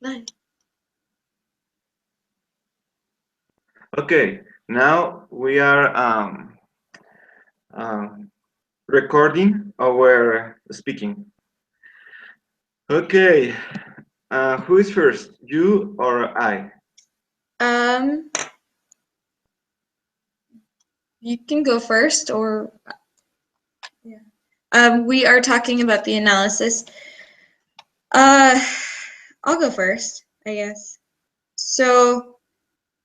Nice. Okay, now we are um, recording our speaking. Okay, who is first, you or I? Um, you can go first, or yeah. We are talking about the analysis. Uh, I'll go first, I guess. So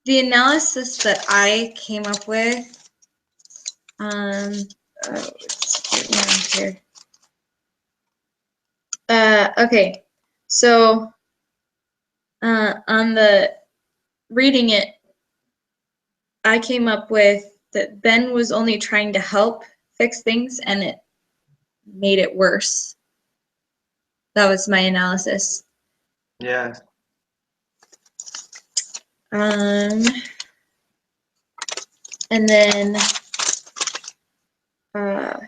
the analysis that I came up with, it's here. Okay. So, on the reading it, I came up with that Ben was only trying to help fix things, and it made it worse. That was my analysis. Yes. Um, and then uh,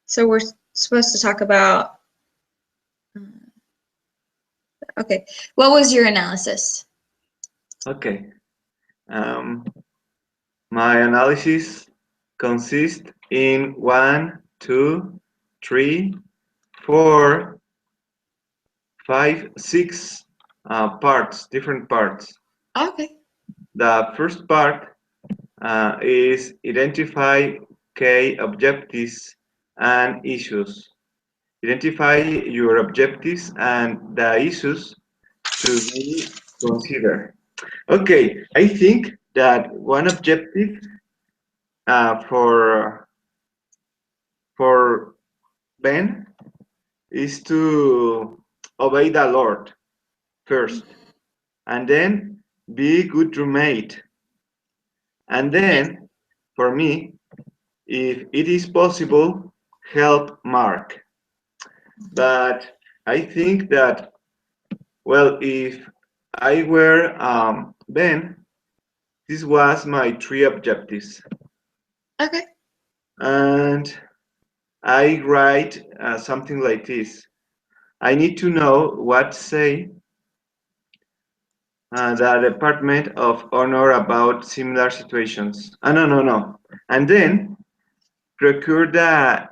so we're supposed to talk about. Okay, what was your analysis? Okay. Um, my analysis consists in 1, 2, 3, 4, 5, 6 parts, different parts. Okay. The first part is identify key objectives and issues. Identify your objectives and the issues to be considered. Okay, I think that one objective uh, for for Ben is to obey the Lord first, and then be good roommate, and Yes. then for me, if it is possible, help Mark. But I think that, well, if I were Ben, this was my three objectives. Okay. And I write something like this. I need to know what say the Department of Honor about similar situations. No. And then procure the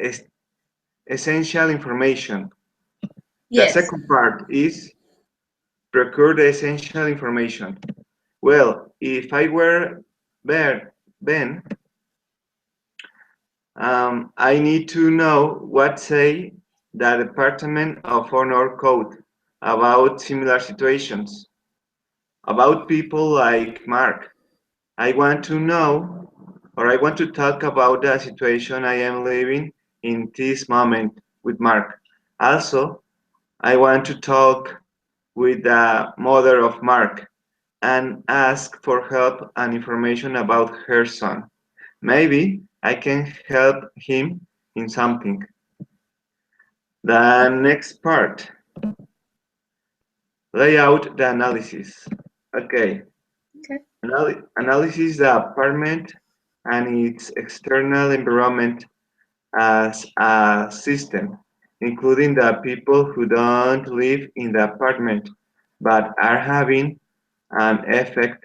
essential information. The Yes. second part is procure the essential information. Well, if I were Ben, I need to know what say the Department of Honor code about similar situations, about people like Mark. I want to know, or I want to talk about the situation I am living in this moment with Mark. Also, I want to talk with the mother of Mark and ask for help and information about her son. Maybe I can help him in something. The next part, lay out the analysis. Okay, Okay. analysis the apartment and its external environment as a system, including the people who don't live in the apartment but are having an effect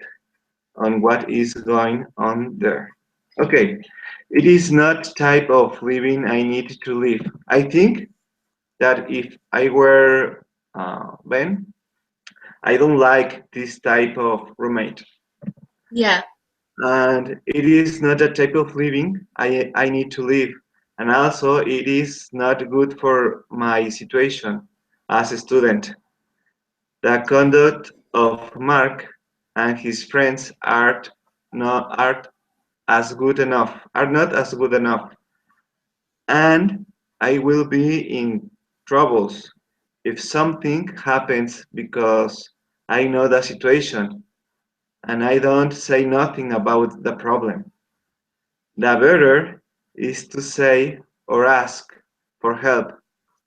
on what is going on there. Okay, it is not type of living I need to live. I think that if I were Ben, I don't like this type of roommate. Yeah. And it is not a type of living I need to live. And also, it is not good for my situation as a student. The conduct of Mark and his friends are not as good enough, and I will be in troubles if something happens because I know the situation and I don't say nothing about the problem. The better is to say or ask for help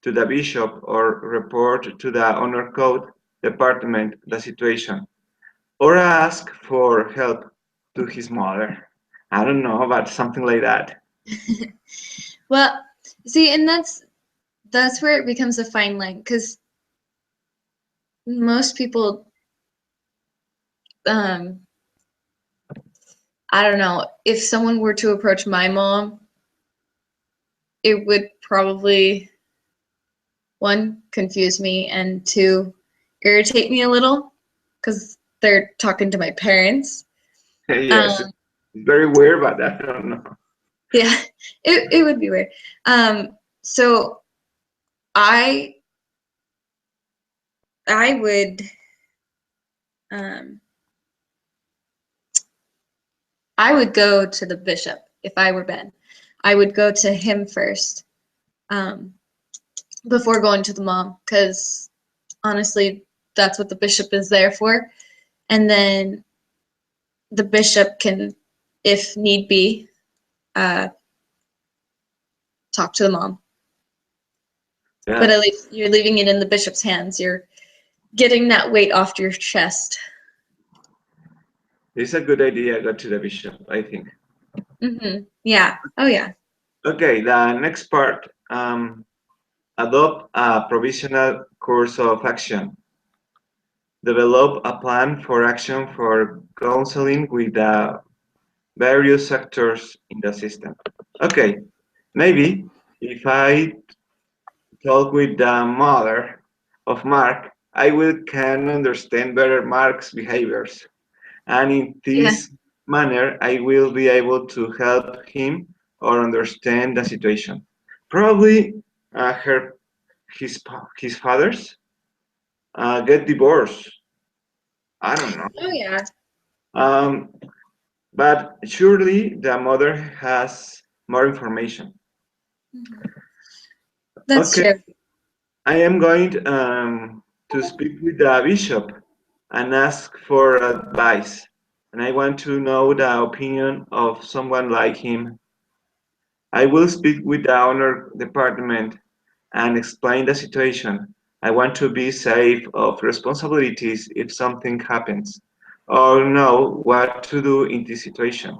to the bishop or report to the honor code department the situation or ask for help to his mother. I don't know, but something like that. Well, see, and that's where it becomes a fine line, because most people, um, I don't know, if someone were to approach my mom, it would probably, one, confuse me, and two, irritate me a little, because they're talking to my parents. Yes, Um, it's very weird, but I don't know. yeah, it would be weird. So I I would um, I would go to the bishop if I were Ben. I would go to him first, um, before going to the mom, because honestly, that's what the bishop is there for. And then the bishop can, if need be, uh, talk to the mom. But Yeah, at least you're leaving it in the bishop's hands. You're getting that weight off your chest. it's a good idea. Go to the bishop, I think. Yeah. Oh, yeah. Okay, the next part. Adopt a provisional course of action. Develop a plan for action for counseling with the various actors in the system. Okay, maybe if I talk with the mother of Mark, I will can understand better Mark's behaviors. And in Yeah. this manner, I will be able to help him or understand the situation. Probably her his father's get divorced. I don't know. Oh, yeah. Um, but surely the mother has more information. That's Okay, true. I am going to speak with the bishop and ask for advice. And I want to know the opinion of someone like him. I will speak with the honor department and explain the situation. I want to be safe of responsibilities if something happens, or know what to do in this situation.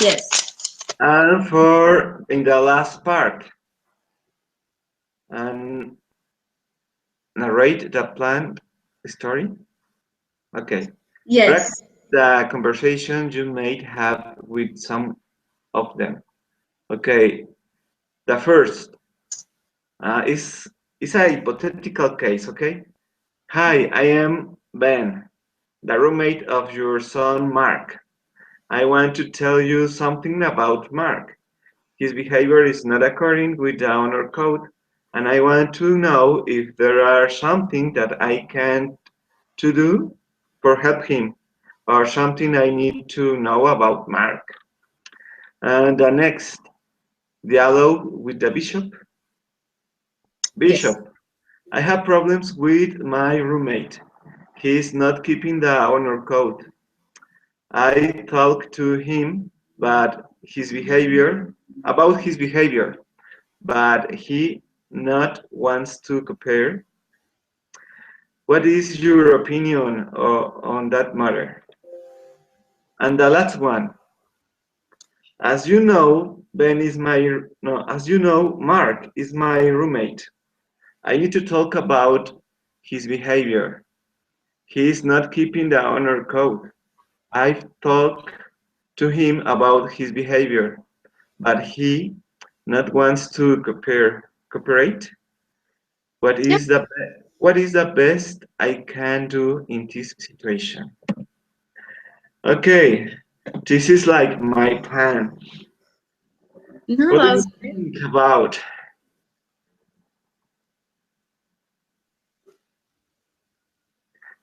Yes. And for in the last part, and narrate the planned story. Okay. Practice Yes. the conversation you may have with some of them. Okay. The first is a hypothetical case. Okay. Hi, I am Ben, the roommate of your son Mark. I want to tell you something about Mark. His behavior is not according with the honor code, and I want to know if there are something that I can to do for help him, or something I need to know about Mark. And the next dialogue with the bishop. Yes. Bishop, I have problems with my roommate. He is not keeping the honor code. I talk to him about his behavior, but he not wants to compare. What is your opinion on that matter? And the last one, as you know, Ben is my no, as you know, Mark is my roommate. I need to talk about his behavior. He is not keeping the honor code. I've talked to him about his behavior, but he not wants to cooperate. Yep. What is the best I can do in this situation? Okay, this is like my plan. No, What do that you was great. think about?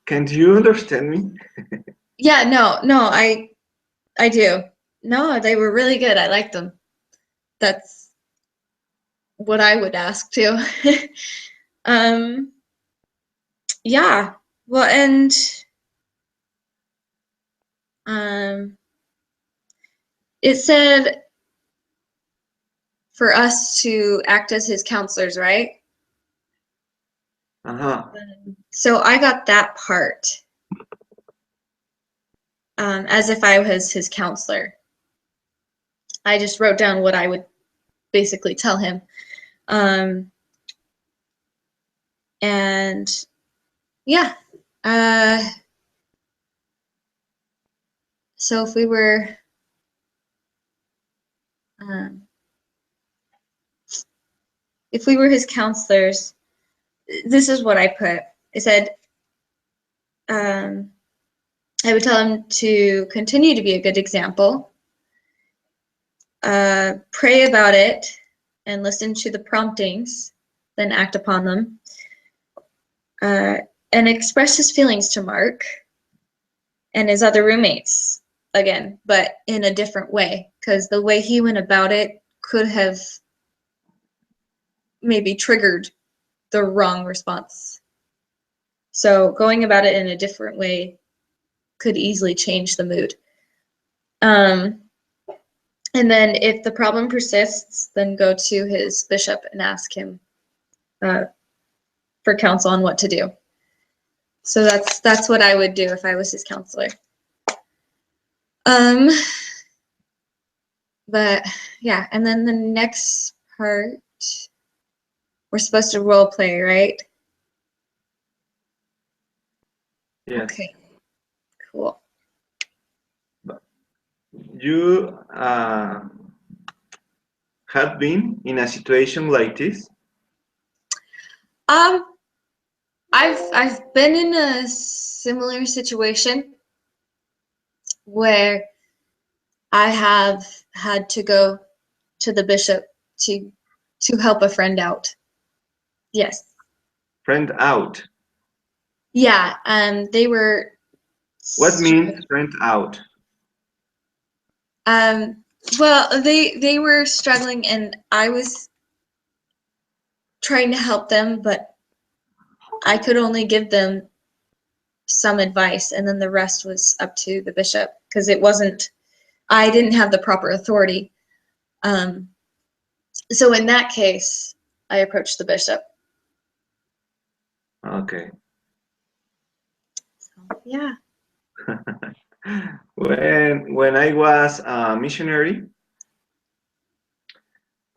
Can you understand me? Yeah, no, I do. No, they were really good. I liked them. That's what I would ask too. um, yeah. Well, and um, it said for us to act as his counselors, right? Uh-huh. So I got that part, as if I was his counselor. I just wrote down what I would basically tell him. And yeah, so if we were um, his counselors, this is what I put. I said, I would tell him to continue to be a good example, pray about it, and listen to the promptings, then act upon them, and express his feelings to Mark and his other roommates again, but in a different way, because the way he went about it could have maybe triggered the wrong response. So going about it in a different way could easily change the mood. And then if the problem persists, then go to his bishop and ask him for counsel on what to do. So that's what I would do if I was his counselor. But yeah, and then the next part, we're supposed to role play, right? Yes. Okay, cool. You have been in a situation like this? I've been in a similar situation where I have had to go to the bishop to help a friend out. Yes. Friend out. Yeah, they were. What means friend out? Well, they were struggling, and I was trying to help them, but I could only give them some advice, and then the rest was up to the bishop because I didn't have the proper authority. So in that case, I approached the bishop. Okay. So, yeah. When I was a missionary,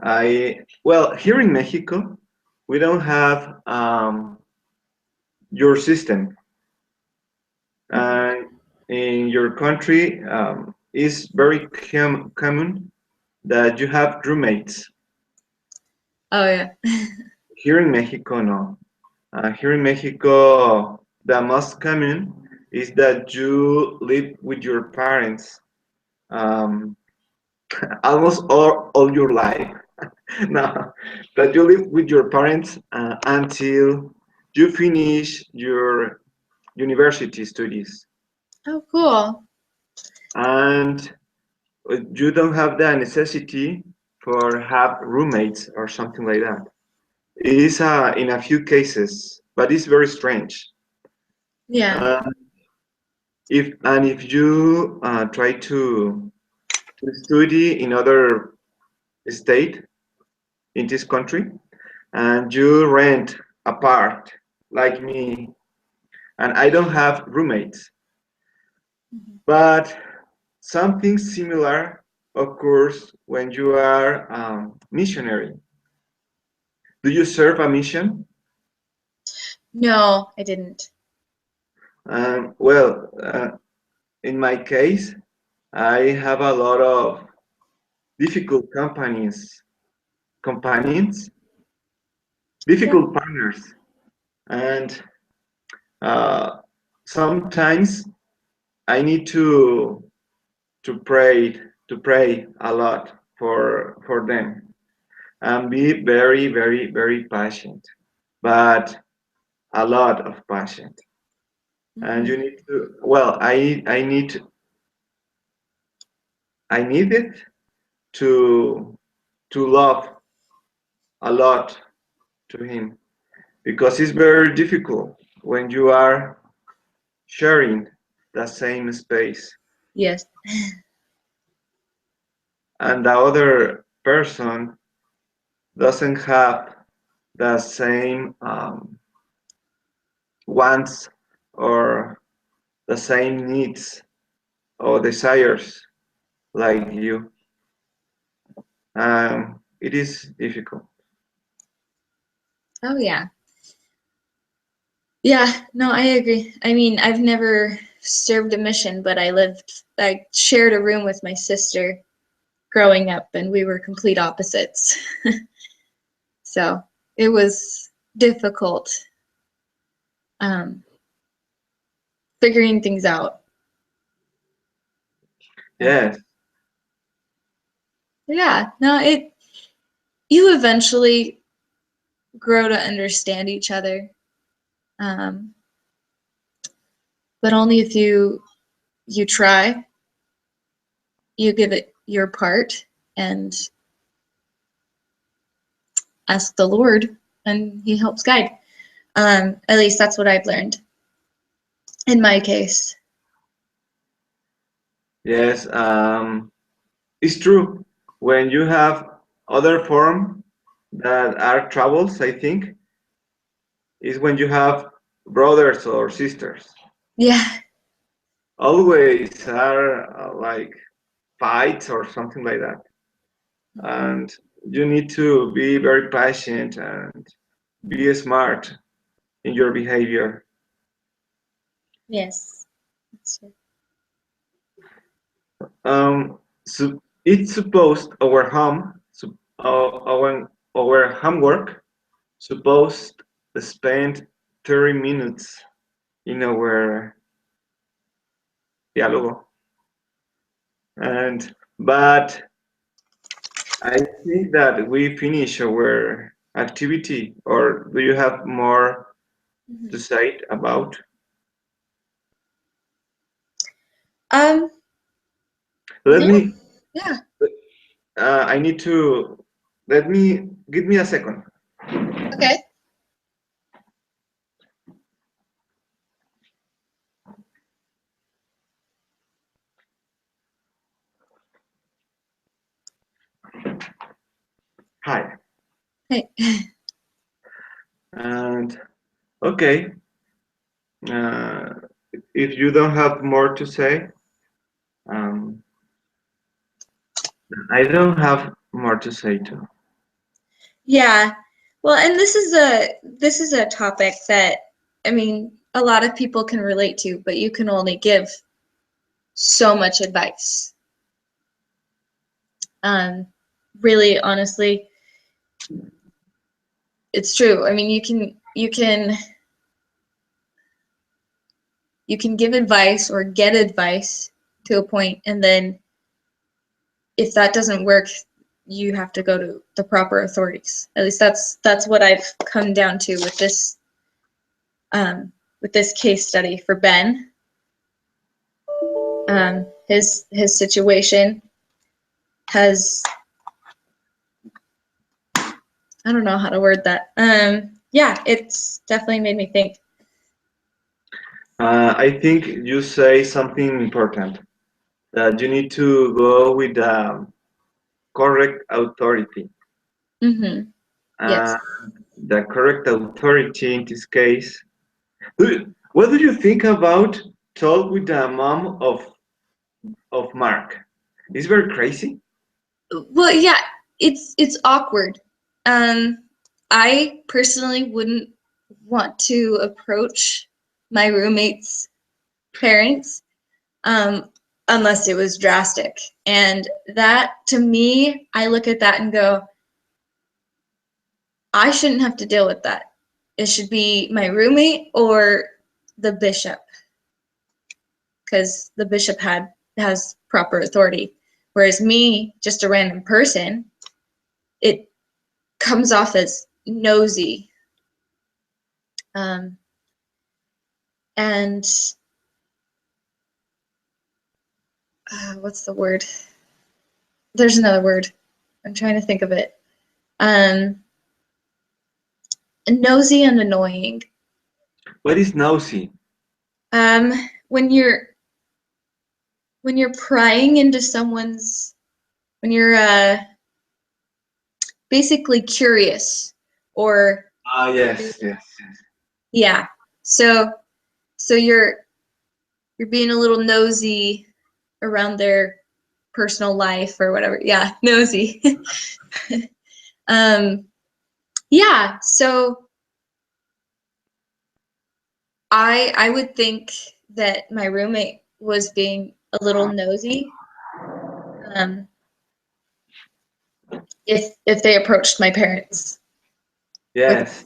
here in Mexico, we don't have your system, and in your country, it's very common that you have roommates. Oh yeah. Here in Mexico, no. Here in Mexico, the most common is that you live with your parents um, almost all your life. No, that you live with your parents until you finish your university studies, Oh, cool. and you don't have the necessity for have roommates or something like that. It is in a few cases, but it's very strange. Yeah. Uh, if you try to study in other state in this country, and you rent apart like me, and I don't have roommates, but something similar occurs when you are missionary. Do you serve a mission? No, I didn't. Well, in my case, I have a lot of difficult companions, difficult partners, and uh, sometimes I need to pray a lot for them and be very very patient, but a lot of patient. And you need to I need it to love a lot to him, because it's very difficult when you are sharing the same space Yes. and the other person doesn't have the same wants or the same needs or desires like you. It is difficult. Oh yeah. Yeah, no, I agree. I mean, I've never served a mission, but I shared a room with my sister growing up, and we were complete opposites. So it was difficult um, figuring things out. Yes. Yeah, no, you eventually grow to understand each other, um, but only if you try, you give it your part, and ask the Lord, and He helps guide. At least that's what I've learned in my case. Yes. It's true. When you have other form that are troubles, I think, is when you have brothers or sisters. Yeah. Always are like fights or something like that. Mhm. And you need to be very patient and be smart in your behavior. Yes. That's true. So it's supposed our home, our homework, supposed to spend 30 minutes in our dialogue. And but I think that we finish our activity, or do you have more to Mhm. say about? Um, Let no, me. yeah. I need to. Let me give me a second. Okay. Hi. Hey. And okay. Uh, if you don't have more to say, um, I don't have more to say too. Yeah. Well, and this is a topic that I mean, a lot of people can relate to, but you can only give so much advice. Um, really, honestly, it's true. I mean, you can give advice or get advice to a point, and then if that doesn't work, you have to go to the proper authorities. At least that's what I've come down to with this case study for Ben. His situation has, I don't know how to word that. Yeah, it's definitely made me think. I think you say something important that you need to go with the correct authority. Mm-hmm. Uh, Yes. the correct authority in this case. What do you think about talk with the mom of Mark? It's very crazy. Well, yeah, it's awkward. Um, I personally wouldn't want to approach my roommate's parents um, unless it was drastic. And that, to me, I look at that and go, I shouldn't have to deal with that. It should be my roommate or the bishop, because the bishop has proper authority. Whereas me, just a random person, it comes off as nosy. Um, and what's the word? There's another word. I'm trying to think of it. Um, nosy and annoying. What is nosy? Um, when you're prying into someone's, when you're basically curious, or Ah, yes, yes, yes. yeah. So you're being a little nosy around their personal life or whatever. Yeah, nosy. um, yeah. So I would think that my roommate was being a little nosy, um, if they approached my parents with. Yes,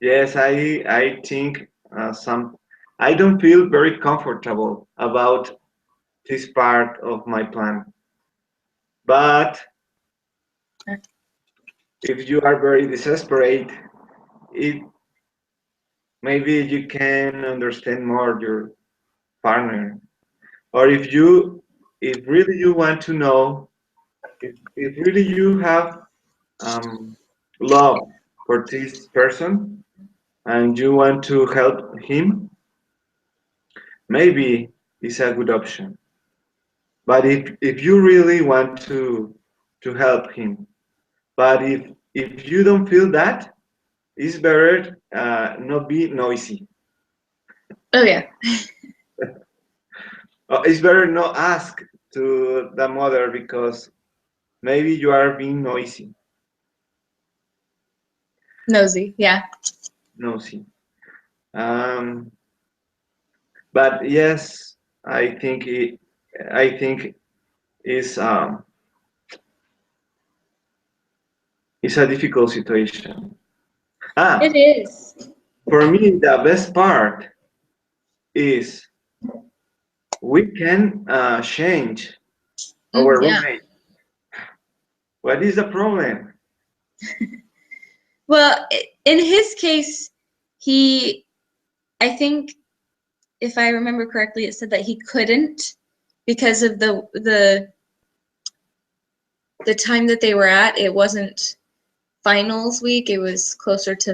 yes, I think I don't feel very comfortable about this part of my plan. But if you are very desperate, it maybe you can understand more your partner. Or if really you want to know, if really you have um, love for this person and you want to help him, maybe it's a good option. But if you really want to help him, but if you don't feel that, it's better not be noisy. Oh yeah, It's better not ask to the mother because maybe you are being noisy, nosy. Yeah, nosy. Um, but yes, I think I think it's um, it's a difficult situation. it Ah, is. for me, the best part is we can change our Yeah. roommate. What is the problem? Well, in his case, he, I think, if I remember correctly, it said that he couldn't because of the time that they were at. It wasn't finals week; it was closer to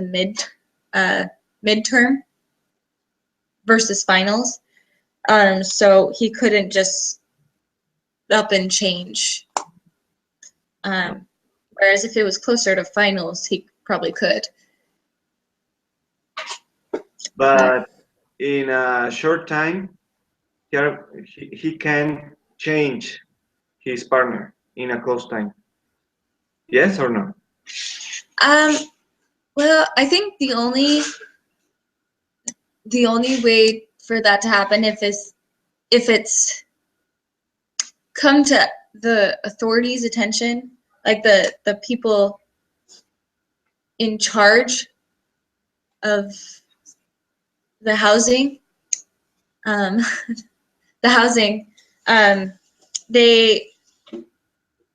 midterm versus finals. So he couldn't just up and change. Whereas if it was closer to finals, he probably could. But But in a short time, he can change his partner in a close time. Yes or no? um, well, I think the only way for that to happen if it's come to the authorities' attention, like the people in charge of the housing, um, the housing, um, they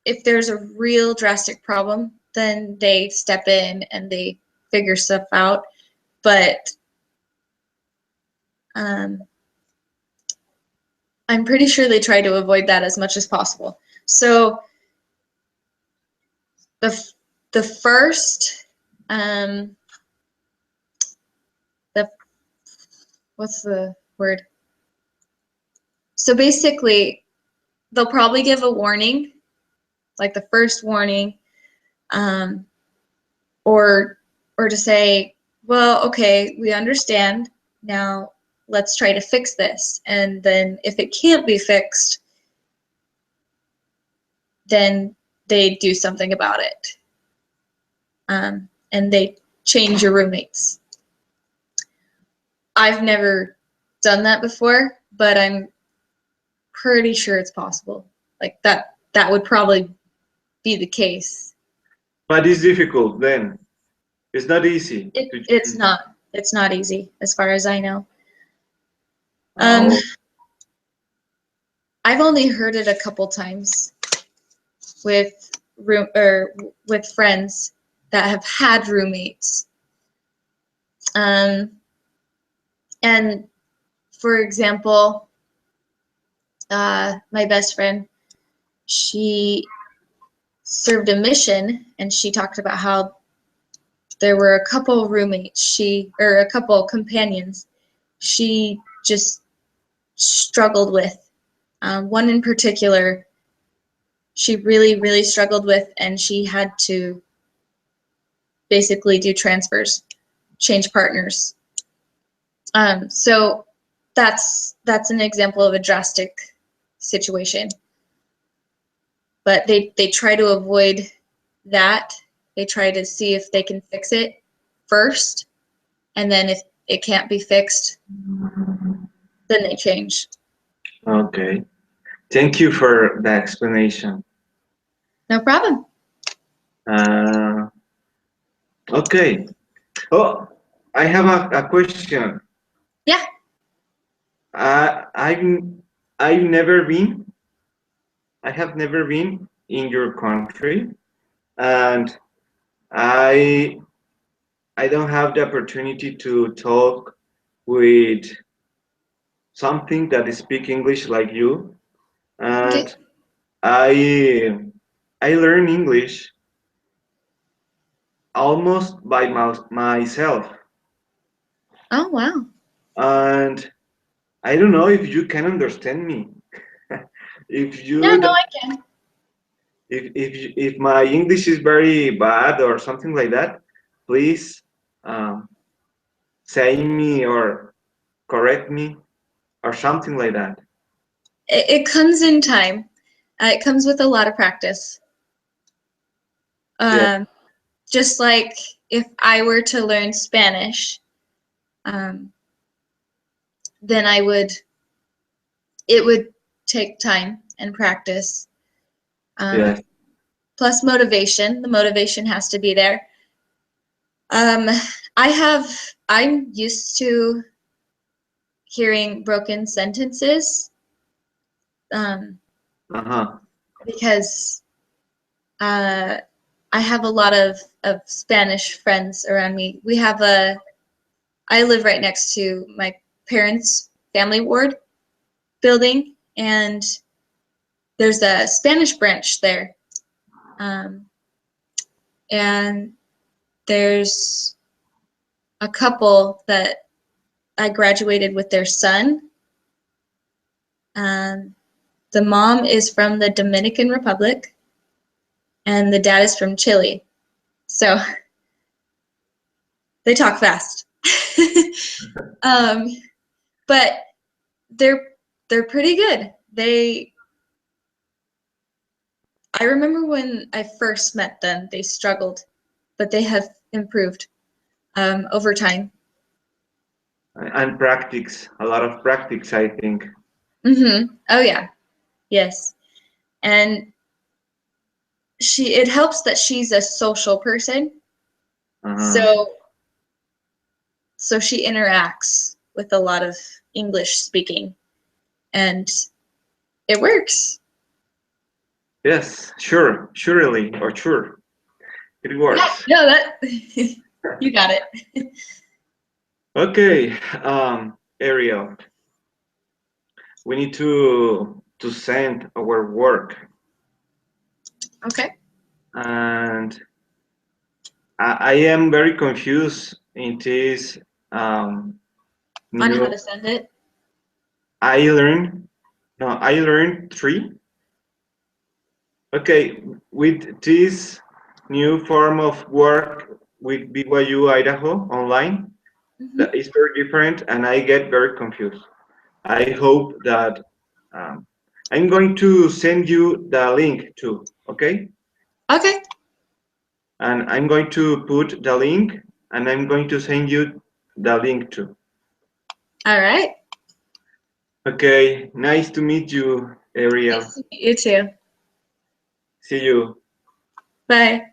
if there's a real drastic problem, then they step in and they figure stuff out. But um, I'm pretty sure they try to avoid that as much as possible. So the the first um, the what's the word? So basically, they'll probably give a warning, like the first warning, um, or to say, well, okay, we understand. Now let's try to fix this. And then if it can't be fixed, then they do something about it, and they change your roommates. I've never done that before, but I'm pretty sure it's possible. Like that would probably be the case. But it's difficult then. It's not easy It, to it's change. not it's not easy as far as I know. Um, Oh, I've only heard it a couple times with room or with friends that have had roommates. Um, and for example, my best friend, she served a mission, and she talked about how there were a couple roommates, or a couple companions, she just struggled with. One in particular, she really, really struggled with, and she had to basically do transfers, change partners. So that's an example of a drastic situation. But they try to avoid that. They try to see if they can fix it first, and then it can't be fixed, then they change. Okay. Thank you for the explanation. No problem. Uh, okay. Oh, I have a question. Yeah. I've I've never been. I have never been in your country, and I I don't have the opportunity to talk with something that speak English like you, Okay. and I I learn English almost by myself, Oh, wow. and I don't know if you can understand me. if Yeah, you no, don't- I can. if my English is very bad or something like that, please um, say me or correct me or something like that. It comes in time. It comes with a lot of practice. Yes, Um, just like if I were to learn Spanish, um, then it would take time and practice. yes, Plus motivation. The motivation has to be there. Um, I'm used to hearing broken sentences um, uh-huh, because uh, I have a lot of Spanish friends around me. I live right next to my parents' family ward building, and there's a Spanish branch there. Um, and there's a couple that I graduated with their son. Um, the mom is from the Dominican Republic, and the dad is from Chile. So they talk fast. um, but they're pretty good. I remember when I first met them, they struggled, but they have improved over time. and practice a lot of practice, I think. Oh yeah, yes. And it helps that she's a social person, Uh-huh. so she interacts with a lot of English speaking, and it works. Yes, sure, surely, or sure, it Yeah, works. no, that you got it. Okay, Ariel, we need to send our work, Okay. and I am very confused in this On how new. to send it. I learned, no, I learned three. Okay, with this new form of work with BYU Idaho online, Mm-hmm. that is very different, and I get very confused. I hope that um, I'm going to send you the link too, okay? Okay. And I'm going to put the link, and I'm going to send you the link too. All right. Okay, nice to meet you, Ariel. Nice to meet you too. See you. Bye.